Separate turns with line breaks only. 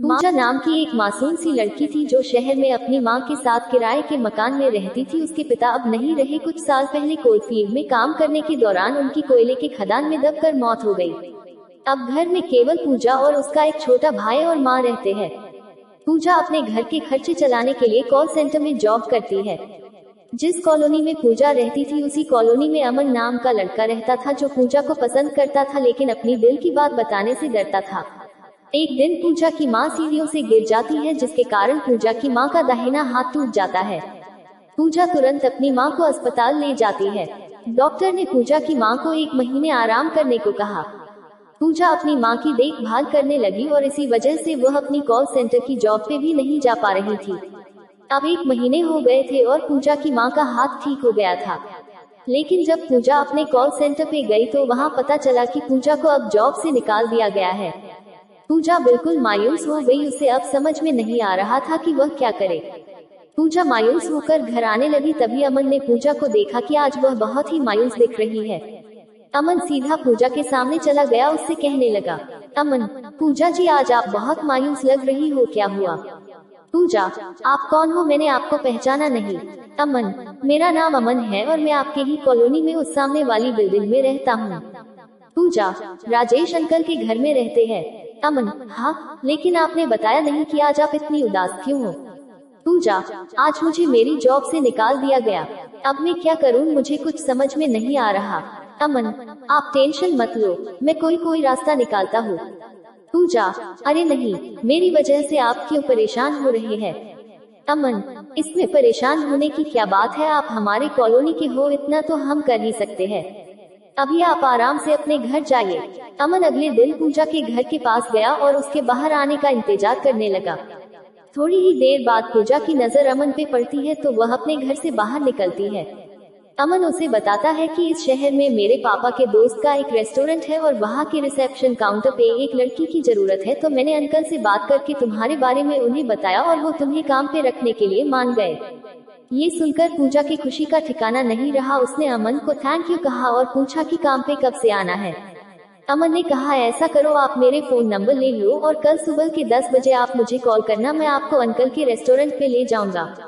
पूजा नाम की एक मासूम सी लड़की थी जो शहर में अपनी माँ के साथ किराए के मकान में रहती थी। उसके पिता अब नहीं रहे। कुछ साल पहले कोलफील्ड में काम करने के दौरान उनकी कोयले के खदान में दबकर मौत हो गई। अब घर में केवल पूजा और उसका एक छोटा भाई और माँ रहते हैं। पूजा अपने घर के खर्चे चलाने के लिए कॉल सेंटर में जॉब करती है। जिस कॉलोनी में पूजा रहती थी उसी कॉलोनी में अमन नाम का लड़का रहता था जो पूजा को पसंद करता था, लेकिन अपनी दिल की बात बताने से डरता था। एक दिन पूजा की माँ सीढ़ियों से गिर जाती है, जिसके कारण पूजा की माँ का दाहिना हाथ टूट जाता है। पूजा तुरंत अपनी माँ को अस्पताल ले जाती है। डॉक्टर ने पूजा की माँ को 1 महीने आराम करने को कहा। पूजा अपनी माँ की देखभाल करने लगी और इसी वजह से वह अपनी कॉल सेंटर की जॉब पे भी नहीं जा पा रही थी। अब 1 महीने हो गए थे और पूजा की माँ का हाथ ठीक हो गया था। लेकिन जब पूजा अपने कॉल सेंटर पे गई तो वहाँ पता चला कि पूजा को अब जॉब से निकाल दिया गया है। पूजा बिल्कुल मायूस हो गई। उसे अब समझ में नहीं आ रहा था कि वह क्या करे। पूजा मायूस होकर घर आने लगी। तभी अमन ने पूजा को देखा कि आज वह बहुत ही मायूस दिख रही है। अमन सीधा पूजा के सामने चला गया। उससे कहने लगा, अमन, पूजा जी आज आप बहुत मायूस लग रही हो, क्या हुआ? पूजा, आप कौन हो? मैंने आपको पहचाना नहीं। अमन, मेरा नाम अमन है और मैं आपके ही कॉलोनी में उस सामने वाली बिल्डिंग में रहता हूँ। पूजा, राजेश अंकल के घर में रहते हैं। अमन, हाँ, लेकिन आपने बताया नहीं कि आज आप इतनी उदास क्यों हो? पूजा, आज मुझे मेरी जॉब से निकाल दिया गया। अब मैं क्या करूँ, मुझे कुछ समझ में नहीं आ रहा। अमन, आप टेंशन मत लो, मैं कोई रास्ता निकालता हूँ। पूजा, अरे नहीं, मेरी वजह से आप क्यों परेशान हो रहे हैं? अमन, इसमें परेशान होने की क्या बात है, आप हमारे कॉलोनी के हो, इतना तो हम कर ही सकते हैं। अभी आप आराम से अपने घर जाइए। अमन अगले दिन पूजा के घर के पास गया और उसके बाहर आने का इंतजार करने लगा। थोड़ी ही देर बाद पूजा की नजर अमन पे पड़ती है तो वह अपने घर से बाहर निकलती है। अमन उसे बताता है कि इस शहर में मेरे पापा के दोस्त का एक रेस्टोरेंट है और वहाँ के रिसेप्शन काउंटर पे एक लड़की की जरूरत है, तो मैंने अंकल से बात करके तुम्हारे बारे में उन्हें बताया और वो तुम्हें काम पे रखने के लिए मान गए। ये सुनकर पूजा की खुशी का ठिकाना नहीं रहा। उसने अमन को थैंक यू कहा और पूछा कि काम पे कब से आना है। अमन ने कहा, ऐसा करो, आप मेरे फोन नंबर ले लो और कल सुबह के 10 बजे आप मुझे कॉल करना, मैं आपको अंकल के रेस्टोरेंट पे ले जाऊंगा।